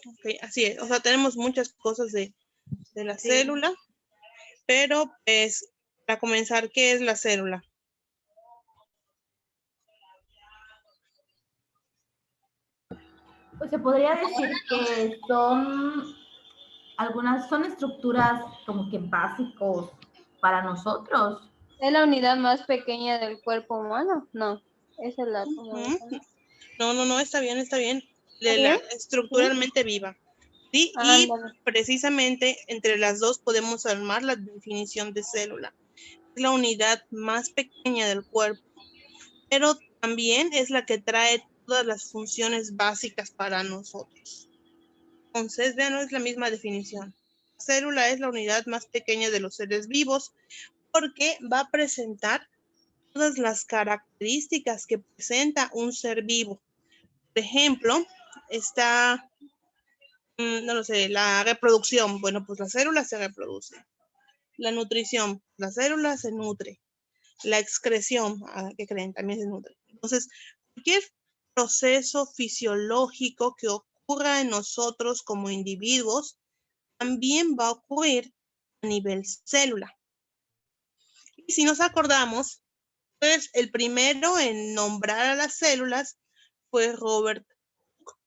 Ok, así es. O sea, tenemos muchas cosas de la Sí. célula, pero pues para comenzar, ¿qué es la célula? Pues se podría decir que son estructuras como que básicos para nosotros. ¿Es la unidad más pequeña del cuerpo humano? No, esa es la No, está bien, está bien. ¿Está La bien? estructuralmente viva. Sí, y Ándale. precisamente entre las dos podemos armar la definición de célula. Es la unidad más pequeña del cuerpo, pero también es la que trae todas las funciones básicas para nosotros. Entonces, vean, no es la misma definición. La célula es la unidad más pequeña de los seres vivos porque va a presentar todas las características que presenta un ser vivo. Por ejemplo, está, no lo sé, la reproducción. Bueno, pues la célula se reproduce. La nutrición, la célula se nutre. La excreción, ¿qué creen? También se nutre. Entonces, cualquier proceso fisiológico que ocurra en nosotros como individuos también va a ocurrir a nivel célula. Y si nos acordamos, pues el primero en nombrar a las células fue Robert Hooke.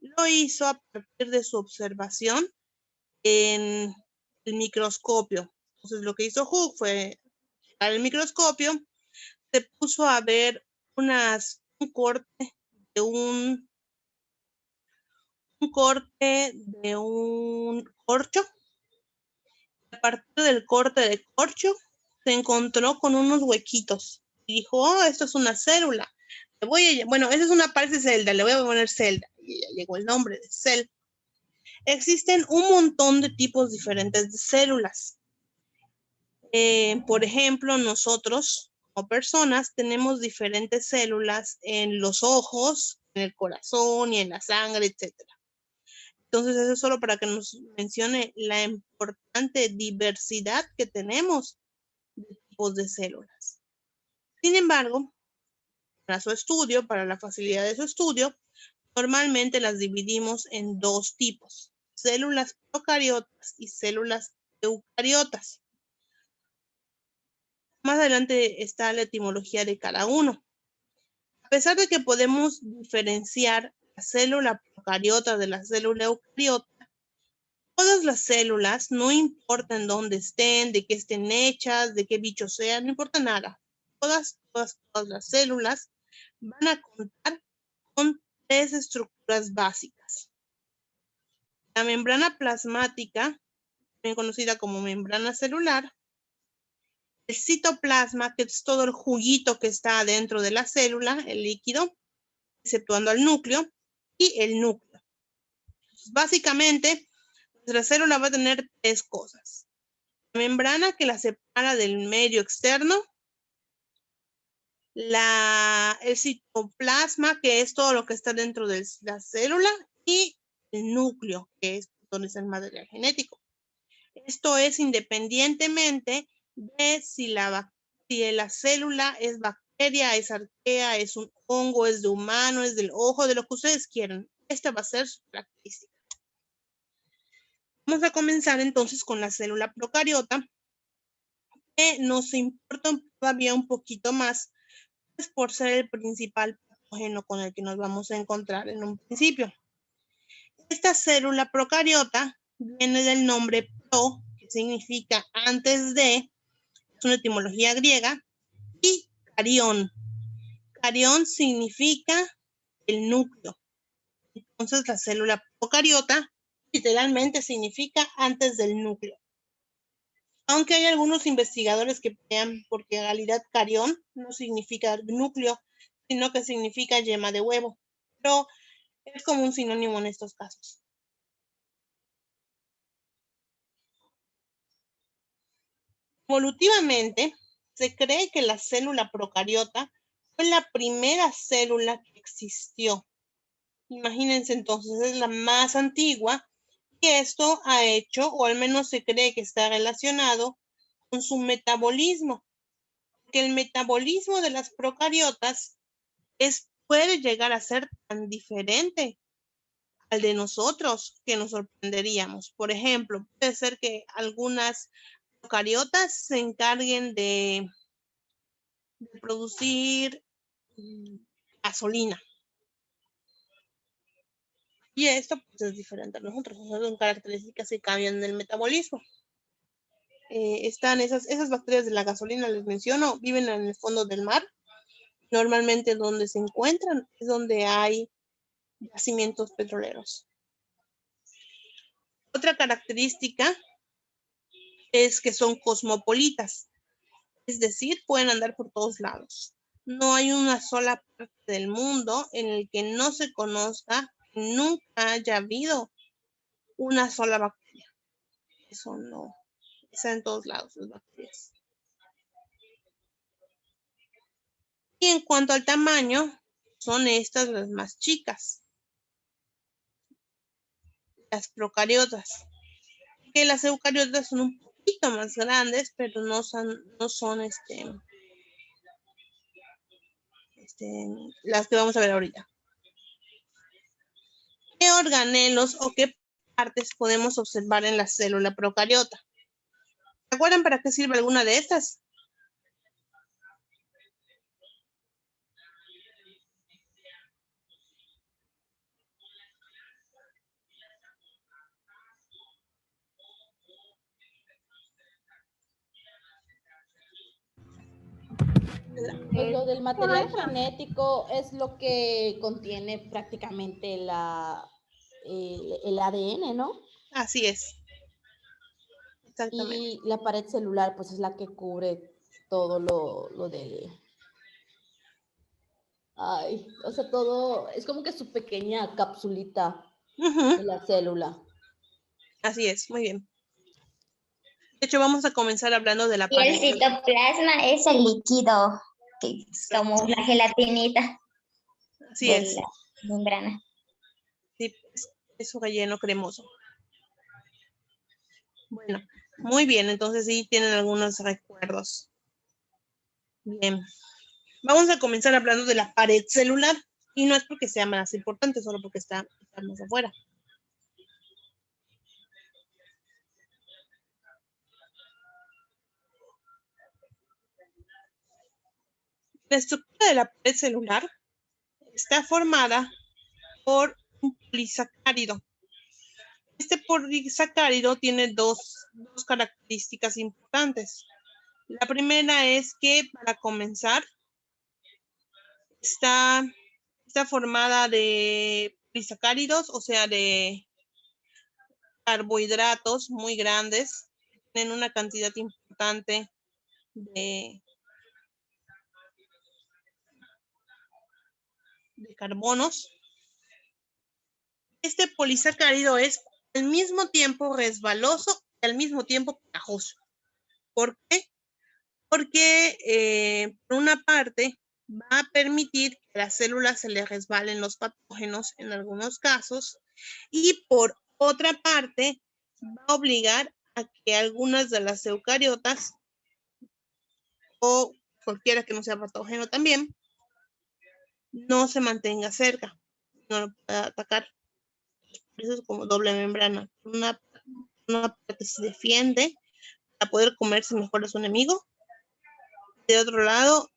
Lo hizo a partir de su observación en el microscopio. Entonces lo que hizo Hooke fue sacar el microscopio, se puso a ver un corte de un corcho. A partir del corte de corcho se encontró con unos huequitos y dijo, oh, esto es una célula. Bueno, esa es una parte de celda, le voy a poner celda. Y ya llegó el nombre de cel. Existen un montón de tipos diferentes de células. Por ejemplo, nosotros como personas tenemos diferentes células en los ojos, en el corazón y en la sangre, etc. Entonces, eso es solo para que nos mencione la importante diversidad que tenemos de tipos de células. Sin embargo, para su estudio, para la facilidad de su estudio, normalmente las dividimos en dos tipos, células procariotas y células eucariotas. Más adelante está la etimología de cada uno. A pesar de que podemos diferenciar la célula procariota de la célula eucariota, todas las células, no importa en dónde estén, de qué estén hechas, de qué bicho sean, no importa nada. Todas las células van a contar con tres estructuras básicas. La membrana plasmática, también conocida como membrana celular, el citoplasma, que es todo el juguito que está dentro de la célula, el líquido, exceptuando al núcleo, y el núcleo. Entonces, básicamente, nuestra célula va a tener tres cosas. La membrana que la separa del medio externo, el citoplasma, que es todo lo que está dentro de la célula, y el núcleo, que es donde está el material genético. Esto es independientemente de si la célula es bacteria, es arquea, es un hongo, es de humano, es del ojo, de lo que ustedes quieran. Esta va a ser su característica. Vamos a comenzar entonces con la célula procariota, que nos importa todavía un poquito más, pues por ser el principal patógeno con el que nos vamos a encontrar en un principio. Esta célula procariota viene del nombre pro, que significa antes de, es una etimología griega, y carión. Carión significa el núcleo. Entonces la célula procariota literalmente significa antes del núcleo. Aunque hay algunos investigadores que pelean porque en realidad carión no significa núcleo, sino que significa yema de huevo. Pero es como un sinónimo en estos casos. Evolutivamente, se cree que la célula procariota fue la primera célula que existió. Imagínense entonces, es la más antigua y esto ha hecho, o al menos se cree que está relacionado con su metabolismo. Que el metabolismo de las procariotas puede llegar a ser tan diferente al de nosotros, que nos sorprenderíamos. Por ejemplo, puede ser que algunas eucariotas se encarguen de producir gasolina. Y esto pues, es diferente a nosotros. Son características que cambian en el metabolismo. Están esas bacterias de la gasolina, les menciono, viven en el fondo del mar. Normalmente donde se encuentran es donde hay yacimientos petroleros. Otra característica es que son cosmopolitas, es decir, pueden andar por todos lados. No hay una sola parte del mundo en el que no se conozca, nunca haya habido una sola bacteria. Eso no, está en todos lados las bacterias. Y en cuanto al tamaño, son estas las más chicas, las procariotas. Que las eucariotas son un poquito más grandes, pero no son las que vamos a ver ahorita. ¿Qué organelos o qué partes podemos observar en la célula procariota? ¿Se acuerdan para qué sirve alguna de estas? Pues lo del material genético es lo que contiene prácticamente el ADN, ¿no? Así es. Exactamente. Y la pared celular, pues es la que cubre todo lo del... Ay, o sea, todo es como que su pequeña capsulita de la célula. Así es, muy bien. De hecho, vamos a comenzar hablando de la Y pared. el citoplasma es el líquido, que es como la gelatinita Así de es. la membrana. Sí, es un relleno cremoso. Bueno, muy bien, entonces sí tienen algunos recuerdos. Bien, vamos a comenzar hablando de la pared celular. Y no es porque sea más importante, solo porque está más afuera. La estructura de la pared celular está formada por un polisacárido. Este polisacárido tiene dos características importantes. La primera es que, para comenzar, está formada de polisacáridos, o sea, de carbohidratos muy grandes, tienen una cantidad importante de carbonos. Este polisacárido es al mismo tiempo resbaloso y al mismo tiempo pegajoso. ¿Por qué? Porque por una parte va a permitir que a las células se les resbalen los patógenos en algunos casos, y por otra parte va a obligar a que algunas de las eucariotas, o cualquiera que no sea patógeno también, no se mantenga cerca, no lo pueda atacar. Por eso es como doble membrana. Una parte se defiende para poder comerse mejor a su enemigo. De otro lado,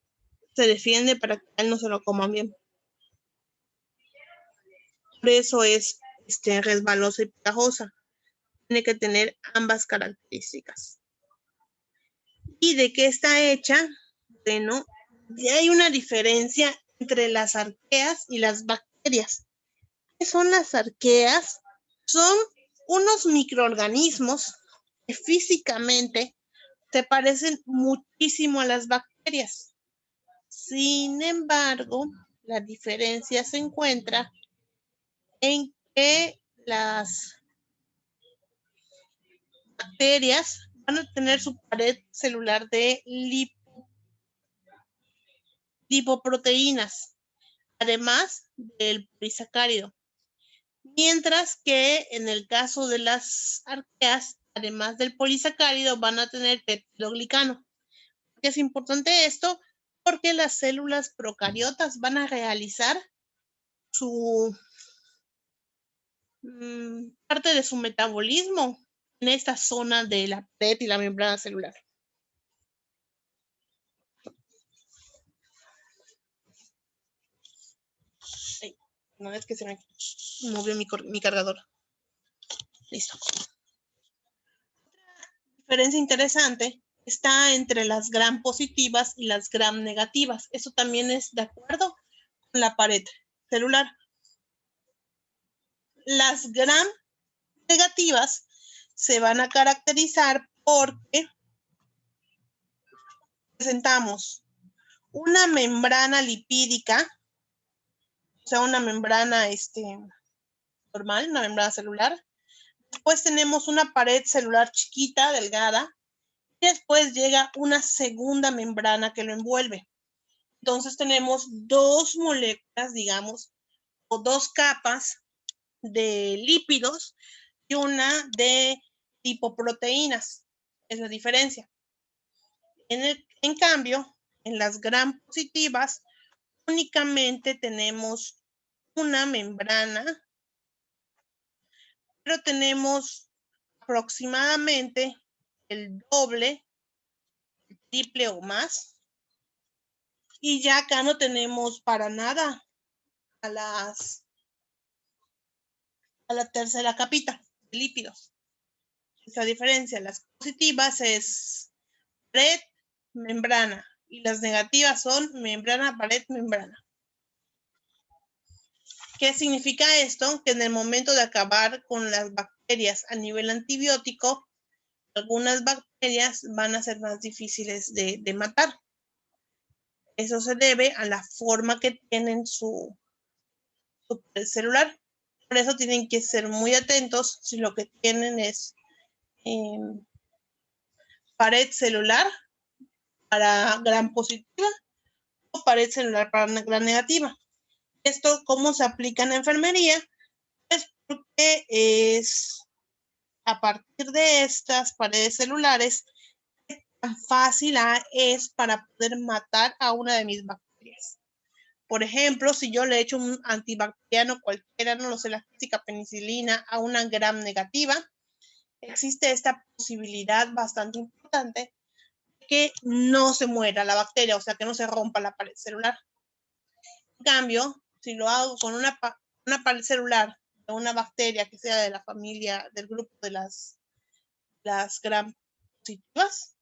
se defiende para que él no se lo coman bien. Por eso es resbalosa y pegajosa. Tiene que tener ambas características. ¿Y de qué está hecha? Bueno, hay una diferencia entre las arqueas y las bacterias. ¿Qué son las arqueas? Son unos microorganismos que físicamente se parecen muchísimo a las bacterias. Sin embargo, la diferencia se encuentra en que las bacterias van a tener su pared celular de lipoproteínas, además del polisacárido. Mientras que en el caso de las arqueas, además del polisacárido, van a tener peptidoglicano. Es importante esto porque las células procariotas van a realizar su parte de su metabolismo en esta zona de la pared y la membrana celular. Ay, no es que se me movió mi cargador. Listo. Otra diferencia interesante está entre las gram positivas y las gram negativas. Eso también es de acuerdo con la pared celular. Las gram negativas se van a caracterizar porque presentamos una membrana lipídica, o sea, una membrana normal, una membrana celular. Después tenemos una pared celular chiquita, delgada, y después llega una segunda membrana que lo envuelve. Entonces tenemos dos moléculas, digamos, o dos capas de lípidos y una de lipoproteínas. Es la diferencia. En cambio, en las gram positivas, únicamente tenemos una membrana, pero tenemos aproximadamente el doble, el triple o más. Y ya acá no tenemos para nada a la tercera capita de lípidos. Esa diferencia, las positivas es pared, membrana, y las negativas son membrana, pared, membrana. ¿Qué significa esto? Que en el momento de acabar con las bacterias a nivel antibiótico, algunas bacterias van a ser más difíciles de matar. Eso se debe a la forma que tienen su pared celular. Por eso tienen que ser muy atentos si lo que tienen es pared celular para gram positiva o pared celular para gram negativa. Esto, ¿cómo se aplica en la enfermería? Es porque es a partir de estas paredes celulares tan fácil es para poder matar a una de mis bacterias. Por ejemplo, si yo le echo un antibacteriano cualquiera, no lo sé, la clásica penicilina, a una gram negativa, existe esta posibilidad bastante importante que no se muera la bacteria, o sea, que no se rompa la pared celular. En cambio, si lo hago con una pared celular de una bacteria que sea de la familia, del grupo de las gram positivas,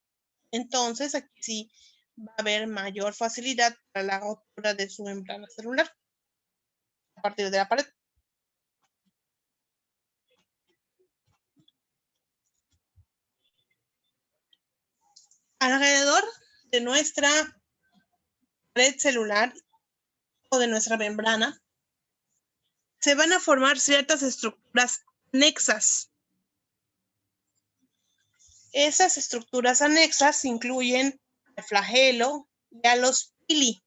entonces aquí sí va a haber mayor facilidad para la rotura de su membrana celular a partir de la pared. Alrededor de nuestra pared celular o de nuestra membrana se van a formar ciertas estructuras anexas. Esas estructuras anexas incluyen el flagelo y a los pili.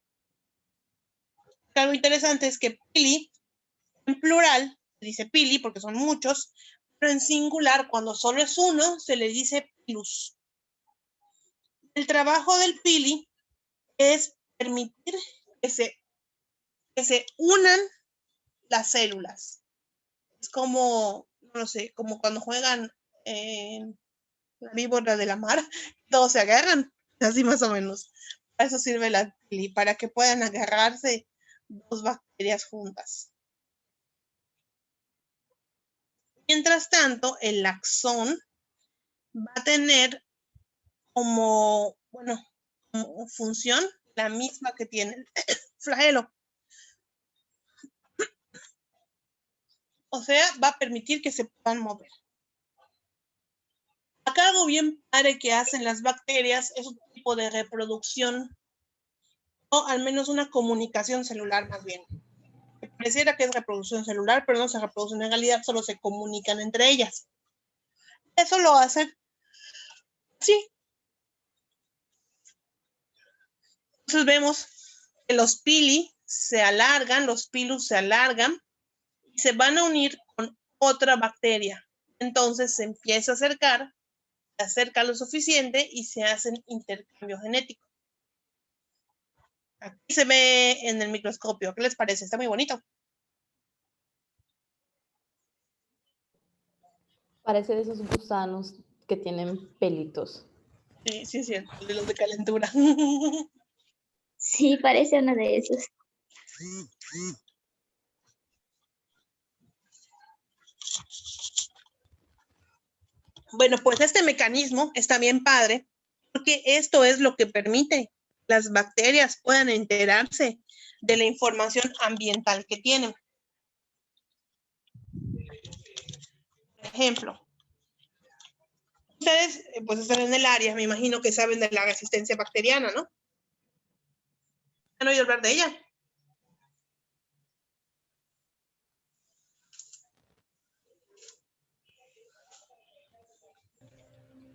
Algo interesante es que pili, en plural, se dice pili porque son muchos, pero en singular, cuando solo es uno, se le dice pilus. El trabajo del pili es permitir que se unan las células. Es como, no sé, como cuando juegan en la víbora de la mar, todos se agarran, así más o menos. Para eso sirve la pili, para que puedan agarrarse dos bacterias juntas. Mientras tanto, el axón va a tener como función la misma que tiene el flagelo. O sea, va a permitir que se puedan mover. Acá algo bien padre que hacen las bacterias es un tipo de reproducción, o al menos una comunicación celular más bien. Pareciera que es reproducción celular, pero no se reproducen en realidad, solo se comunican entre ellas. Eso lo hacen así. Entonces vemos que los pili se alargan, los pilus se alargan y se van a unir con otra bacteria. Entonces se empieza a acercar, se acerca lo suficiente y se hacen intercambio genético. Aquí se ve en el microscopio. ¿Qué les parece? Está muy bonito. Parece de esos gusanos que tienen pelitos. Sí, sí es cierto, de los de calentura. Sí, parece uno de esos. Bueno, pues este mecanismo está bien padre, porque esto es lo que permite que las bacterias puedan enterarse de la información ambiental que tienen. Por ejemplo, ustedes pues están en el área, me imagino que saben de la resistencia bacteriana, ¿no? ¿Han oído hablar de ella?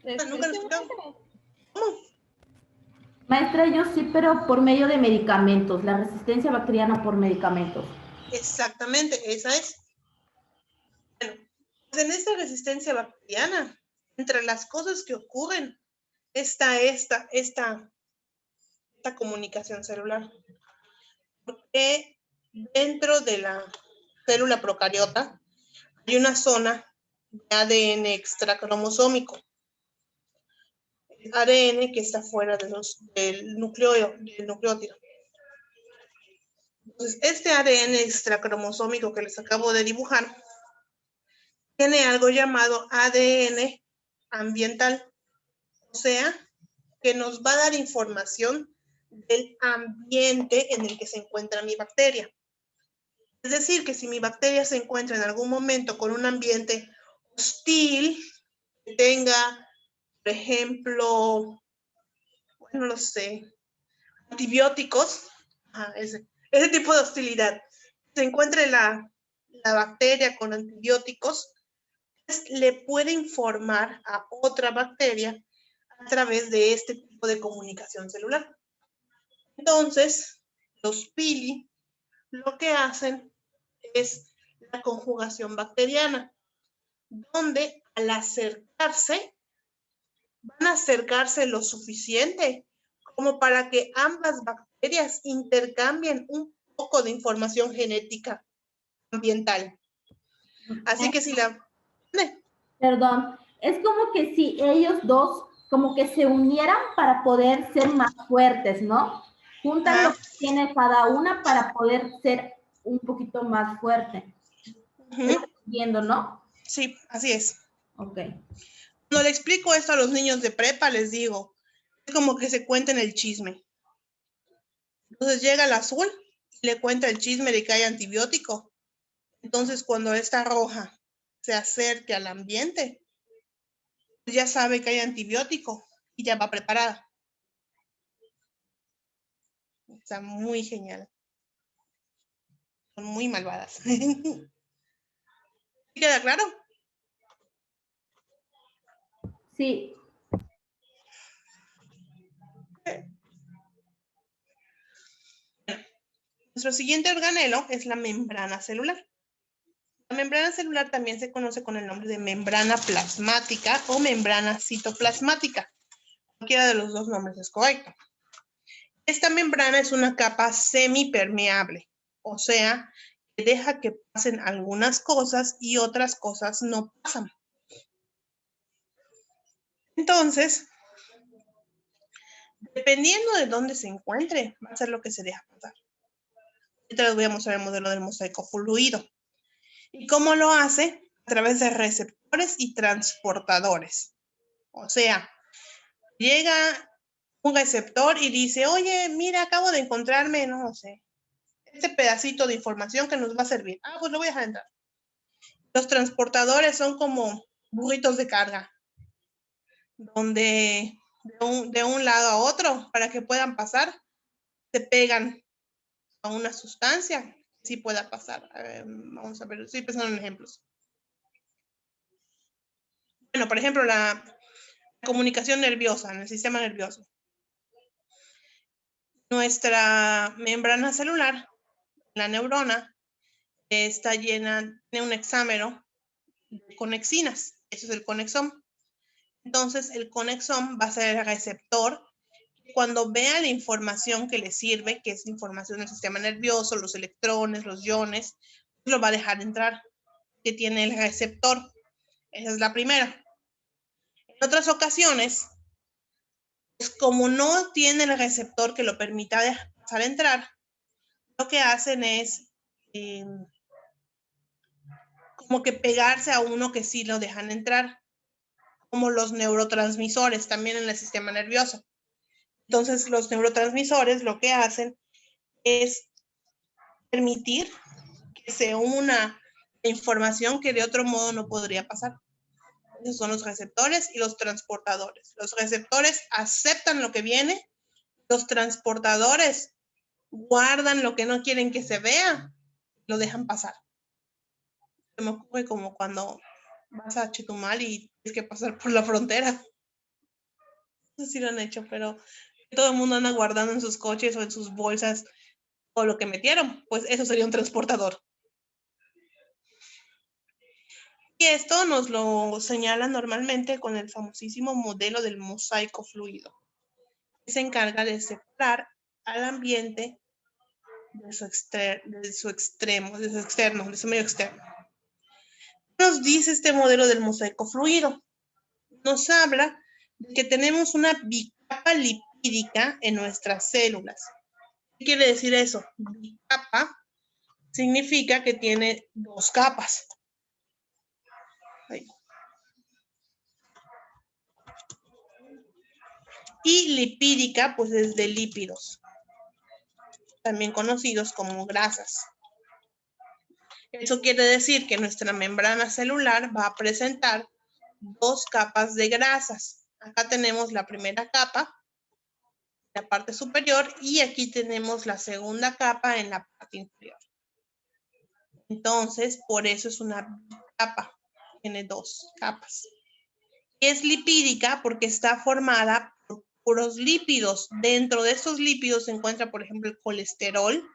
¿Nunca han escuchado? ¿Cómo? Maestra, yo sí, pero por medio de medicamentos, la resistencia bacteriana por medicamentos. Exactamente, esa es. Bueno, pues en esta resistencia bacteriana, entre las cosas que ocurren, está esta comunicación celular. Porque dentro de la célula procariota hay una zona de ADN extracromosómico. ADN que está fuera del nucleótido. Entonces, este ADN extracromosómico que les acabo de dibujar tiene algo llamado ADN ambiental, o sea, que nos va a dar información del ambiente en el que se encuentra mi bacteria. Es decir, que si mi bacteria se encuentra en algún momento con un ambiente hostil, que tenga, por ejemplo, bueno, no lo sé, antibióticos, ese tipo de hostilidad, se encuentre la bacteria con antibióticos, pues le puede informar a otra bacteria a través de este tipo de comunicación celular. Entonces, los pili lo que hacen es la conjugación bacteriana, donde al acercarse, van a acercarse lo suficiente como para que ambas bacterias intercambien un poco de información genética ambiental. Así que si la... Perdón, es como que si ellos dos como que se unieran para poder ser más fuertes, ¿no? Juntan lo que tiene cada una para poder ser un poquito más fuerte. Viendo, ¿no? Sí, así es. Ok. Cuando le explico esto a los niños de prepa, les digo, es como que se cuenten el chisme. Entonces llega el azul y le cuenta el chisme de que hay antibiótico. Entonces cuando esta roja se acerque al ambiente, pues ya sabe que hay antibiótico y ya va preparada. Está muy genial. Son muy malvadas. ¿Queda claro? Sí. Nuestro siguiente organelo es la membrana celular. La membrana celular también se conoce con el nombre de membrana plasmática o membrana citoplasmática. Cualquiera de los dos nombres es correcto. Esta membrana es una capa semipermeable, o sea, que deja que pasen algunas cosas y otras cosas no pasan. Entonces, dependiendo de dónde se encuentre, va a ser lo que se deja pasar. Ahorita les voy a mostrar el modelo del mosaico fluido. ¿Y cómo lo hace? A través de receptores y transportadores. O sea, llega un receptor y dice, oye, mira, acabo de encontrarme, no sé, este pedacito de información que nos va a servir. Ah, pues lo voy a dejar entrar. Los transportadores son como burritos de carga, donde de un lado a otro, para que puedan pasar, se pegan a una sustancia que sí pueda pasar. Vamos a ver, estoy pensando en ejemplos. Bueno, por ejemplo, la comunicación nerviosa en el sistema nervioso. Nuestra membrana celular, la neurona, está llena, tiene un hexámero de conexinas. Eso es el conexón. Entonces, el conexón va a ser el receptor. Cuando vea la información que le sirve, que es información del sistema nervioso, los electrones, los iones, lo va a dejar entrar, que tiene el receptor. Esa es la primera. En otras ocasiones, pues como no tiene el receptor que lo permita dejar entrar, lo que hacen es como que pegarse a uno que sí lo dejan entrar, como los neurotransmisores también en el sistema nervioso. Entonces, los neurotransmisores lo que hacen es permitir que se una información que de otro modo no podría pasar. Esos son los receptores y los transportadores. Los receptores aceptan lo que viene, los transportadores guardan lo que no quieren que se vea, lo dejan pasar. Se me ocurre como cuando vas a Chetumal y tienes que pasar por la frontera. No sé si lo han hecho, pero todo el mundo anda guardando en sus coches o en sus bolsas todo lo que metieron. Pues eso sería un transportador. Y esto nos lo señala normalmente con el famosísimo modelo del mosaico fluido, que se encarga de separar al ambiente de su medio externo. ¿Qué nos dice este modelo del mosaico fluido? Nos habla de que tenemos una bicapa lipídica en nuestras células. ¿Qué quiere decir eso? Bicapa significa que tiene dos capas. Ahí. Y lipídica, pues es de lípidos, también conocidos como grasas. Eso quiere decir que nuestra membrana celular va a presentar dos capas de grasas. Acá tenemos la primera capa, la parte superior, y aquí tenemos la segunda capa en la parte inferior. Entonces, por eso es una capa, tiene dos capas. Y es lipídica porque está formada por puros lípidos. Dentro de estos lípidos se encuentra, por ejemplo, el colesterol.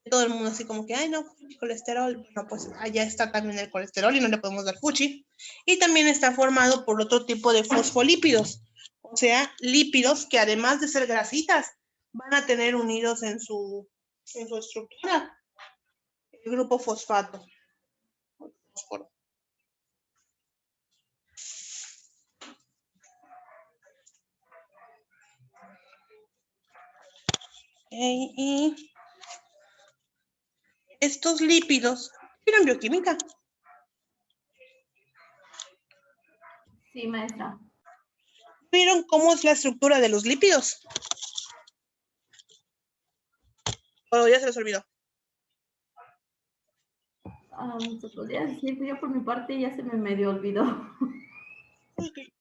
Todo el mundo así como que, ay, no, colesterol. Bueno, pues allá está también el colesterol y no le podemos dar fuchi. Y también está formado por otro tipo de fosfolípidos, o sea, lípidos que además de ser grasitas, van a tener unidos en su estructura el grupo fosfato. Fósforo. Y estos lípidos, ¿vieron bioquímica? Sí, maestra. ¿Vieron cómo es la estructura de los lípidos? ¿O ya se les olvidó? Se podría decir que yo por mi parte ya se me medio olvidó. Okay.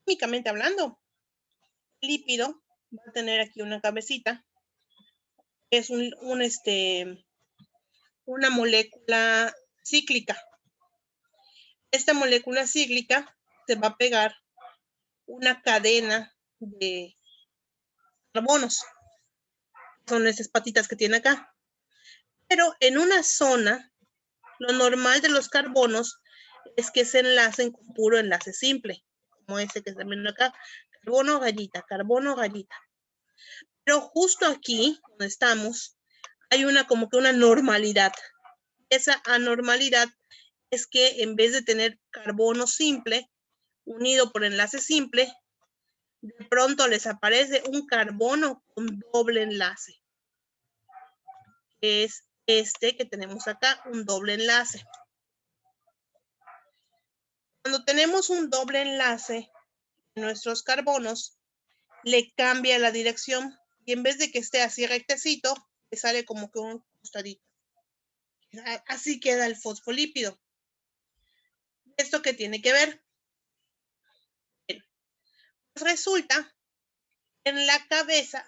Químicamente hablando, el lípido va a tener aquí una cabecita. Es una molécula cíclica. Esta molécula cíclica se va a pegar una cadena de carbonos. Son esas patitas que tiene acá. Pero en una zona, lo normal de los carbonos es que se enlacen con puro enlace simple, como este que está viendo acá, carbono, gallita, carbono, gallita. Pero justo aquí, donde estamos, hay como que una normalidad. Esa anormalidad es que en vez de tener carbono simple, unido por enlace simple, de pronto les aparece un carbono con doble enlace. Es este que tenemos acá, un doble enlace. Cuando tenemos un doble enlace en nuestros carbonos, le cambia la dirección y en vez de que esté así rectecito, le sale como que un costadito. Así queda el fosfolípido. ¿Esto qué tiene que ver? Pues resulta en la cabeza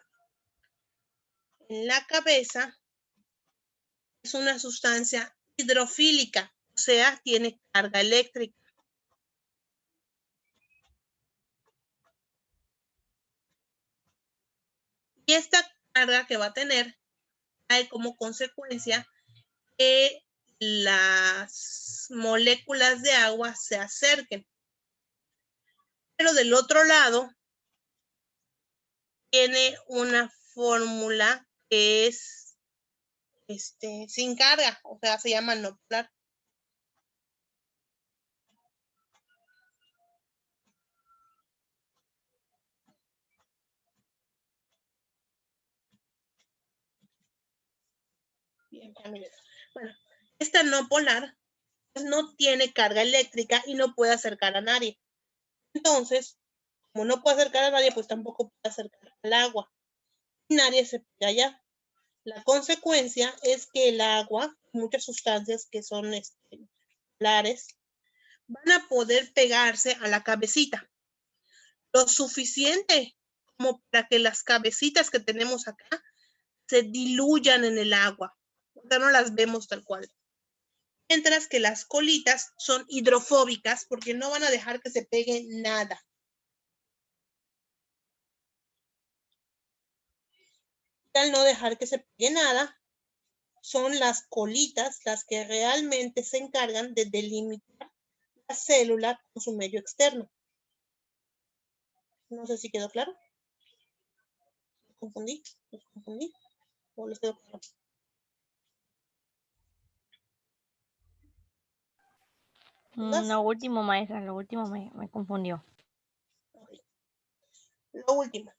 es una sustancia hidrofílica, o sea, tiene carga eléctrica. Y esta carga que va a tener trae como consecuencia que las moléculas de agua se acerquen. Pero del otro lado tiene una fórmula que es sin carga, o sea, se llama no polar. Bien, bueno, esta no polar pues, no tiene carga eléctrica y no puede acercar a nadie. Entonces, como no puede acercar a nadie, pues tampoco puede acercar al agua. Y nadie se pega allá. La consecuencia es que el agua, muchas sustancias que son polares, van a poder pegarse a la cabecita. Lo suficiente como para que las cabecitas que tenemos acá se diluyan en el agua. O sea, no las vemos tal cual. Mientras que las colitas son hidrofóbicas porque no van a dejar que se pegue nada. Al no dejar que se pegue nada, son las colitas las que realmente se encargan de delimitar la célula con su medio externo. No sé si quedó claro. ¿Me confundí? ¿O les quedó claro? Lo último, maestra, lo último me confundió. Okay. Lo último.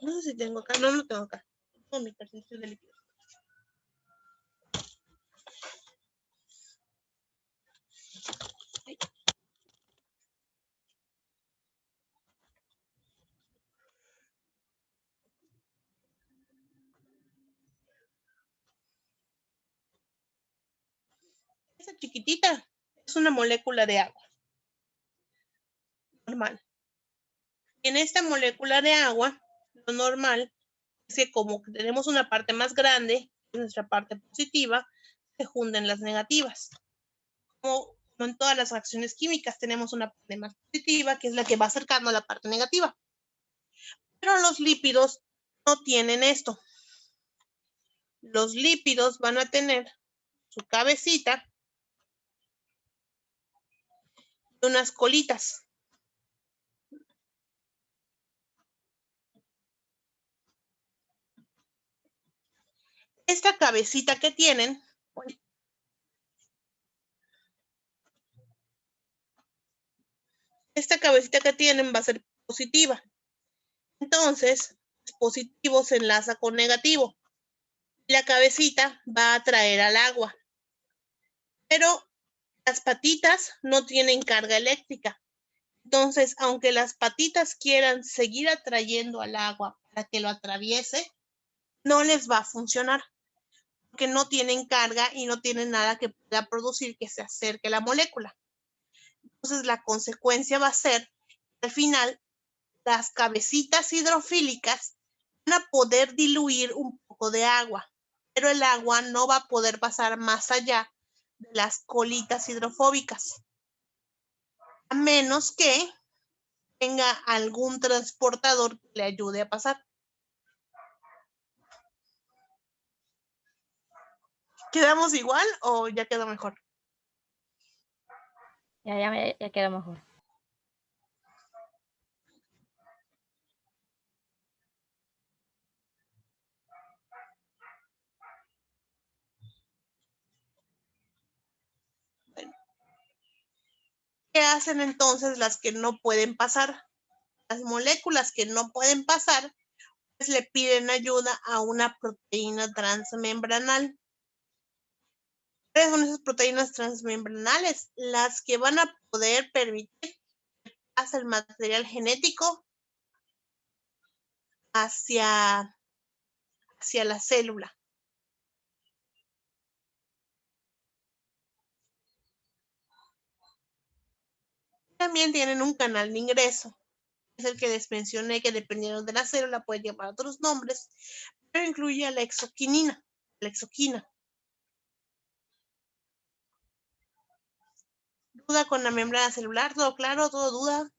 No sé si tengo acá. No, no tengo acá. Tengo mi ejercicio de líquidos. Esa chiquitita es una molécula de agua. Normal. Y en esta molécula de agua, lo normal es que como tenemos una parte más grande, nuestra parte positiva, se juntan las negativas. Como en todas las reacciones químicas tenemos una parte más positiva, que es la que va acercando a la parte negativa. Pero los lípidos no tienen esto. Los lípidos van a tener su cabecita y unas colitas. Esta cabecita que tienen, va a ser positiva. Entonces, positivo se enlaza con negativo. La cabecita va a atraer al agua. Pero las patitas no tienen carga eléctrica. Entonces, aunque las patitas quieran seguir atrayendo al agua para que lo atraviese, no les va a funcionar porque no tienen carga y no tienen nada que pueda producir que se acerque a la molécula. Entonces, la consecuencia va a ser que al final las cabecitas hidrofílicas van a poder diluir un poco de agua, pero el agua no va a poder pasar más allá de las colitas hidrofóbicas, a menos que tenga algún transportador que le ayude a pasar. ¿Quedamos igual o ya quedó mejor? Ya quedó mejor. ¿Qué hacen entonces las que no pueden pasar? Las moléculas que no pueden pasar, pues le piden ayuda a una proteína transmembranal. ¿Cuáles son esas proteínas transmembranales? Las que van a poder permitir que pase el material genético hacia la célula. También tienen un canal de ingreso. Es el que les mencioné que dependiendo de la célula puede llevar otros nombres, pero incluye a la exoquina. ¿Duda con la membrana celular? ¿Todo claro? ¿Todo duda?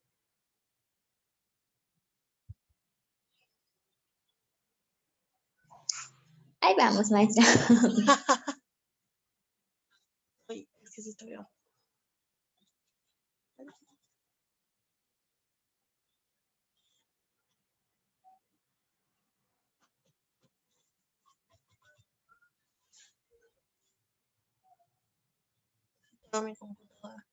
Ahí vamos, maestra. Uy, es que sí estoy bien. No, mi computadora.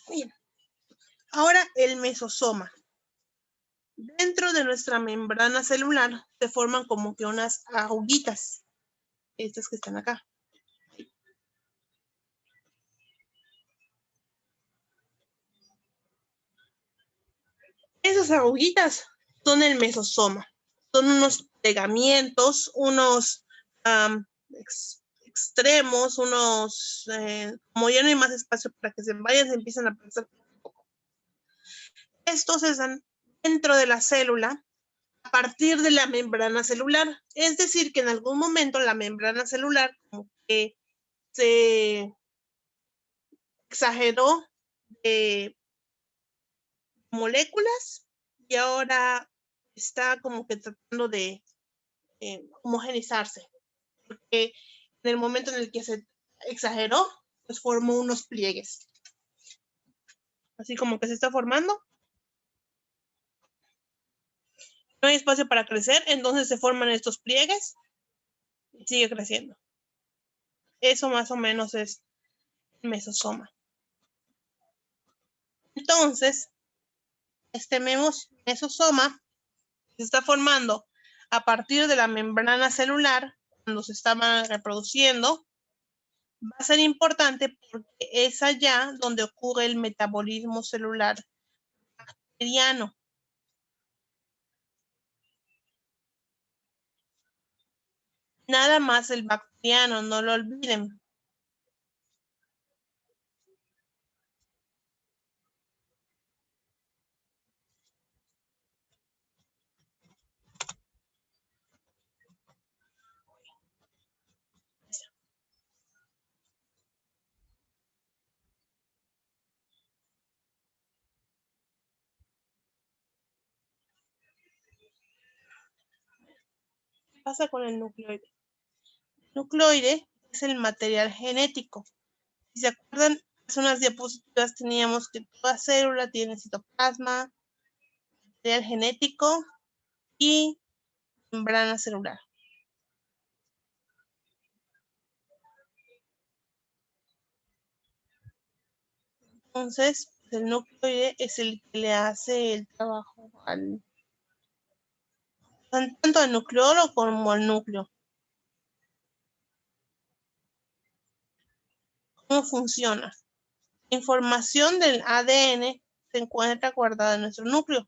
Bien. Ahora el mesosoma. Dentro de nuestra membrana celular se forman como que unas agujitas, estas que están acá. Esas agujitas son el mesosoma. Son unos pegamientos, unos extremos, unos, como ya no hay más espacio para que se vayan, se empiezan a pasar. Estos están dentro de la célula a partir de la membrana celular. Es decir, que en algún momento la membrana celular como que se exageró de moléculas y ahora está como que tratando de homogenizarse. Porque en el momento en el que se exageró, pues formó unos pliegues. Así como que se está formando. No hay espacio para crecer, entonces se forman estos pliegues y sigue creciendo. Eso más o menos es el mesosoma. Entonces, este mesosoma se está formando a partir de la membrana celular cuando se estaba reproduciendo. Va a ser importante porque es allá donde ocurre el metabolismo celular bacteriano. Nada más el bacteriano, no lo olviden. ¿Qué pasa con el nucleoide? El nucleoide es el material genético. Si se acuerdan, hace unas diapositivas teníamos que toda célula tiene citoplasma, material genético y membrana celular. Entonces, el nucleoide es el que le hace el trabajo tanto al nucleolo como al núcleo. ¿Cómo funciona? La información del ADN se encuentra guardada en nuestro núcleo.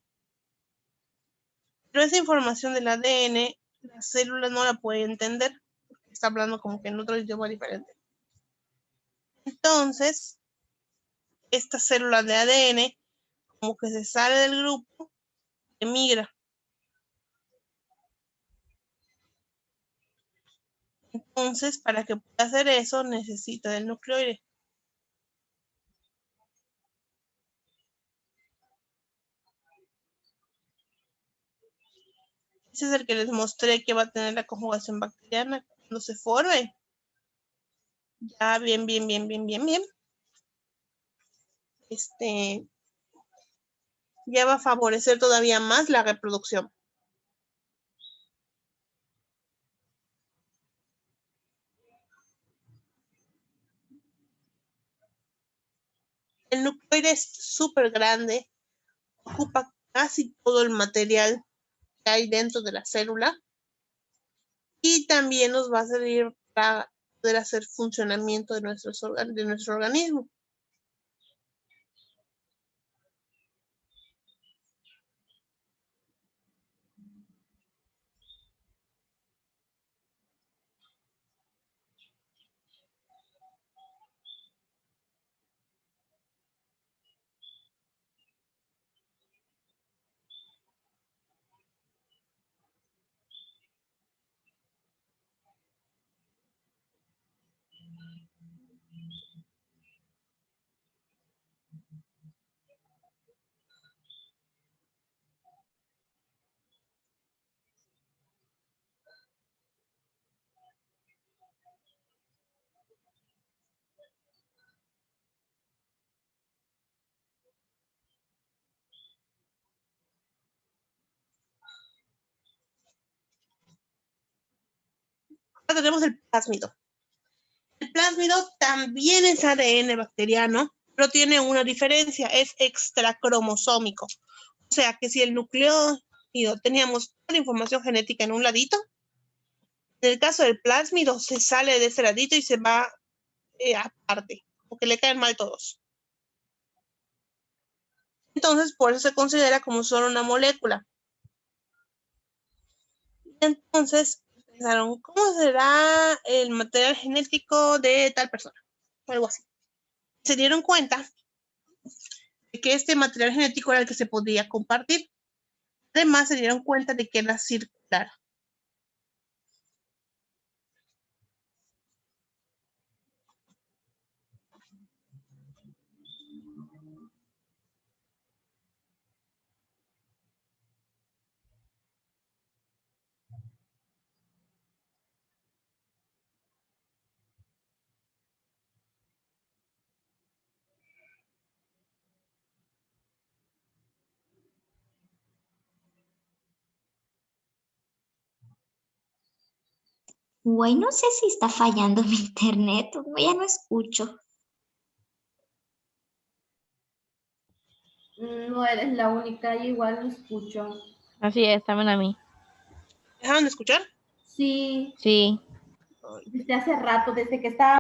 Pero esa información del ADN, la célula no la puede entender, porque está hablando como que en otro idioma diferente. Entonces, esta célula de ADN como que se sale del grupo, emigra. Entonces, para que pueda hacer eso, necesita del nucleoide. Ese es el que les mostré que va a tener la conjugación bacteriana cuando se forme. Ya bien. Ya va a favorecer todavía más la reproducción. El nucleoide es súper grande, ocupa casi todo el material que hay dentro de la célula y también nos va a servir para poder hacer funcionamiento de nuestro organismo. Ahora tenemos el plásmido. El plásmido también es ADN bacteriano, pero tiene una diferencia, es extracromosómico. O sea que si el nucleótido teníamos toda la información genética en un ladito, en el caso del plásmido se sale de ese ladito y se va aparte, porque le caen mal todos. Entonces, por eso se considera como solo una molécula. Entonces, pensaron, ¿cómo será el material genético de tal persona? O algo así. Se dieron cuenta de que este material genético era el que se podía compartir. Además, se dieron cuenta de que era circular. Güey, no sé si está fallando mi internet, ya no escucho. No eres la única, yo igual lo escucho. Así es, también a mí. ¿Dejaron de escuchar? Sí, Sí. desde hace rato, desde que estaba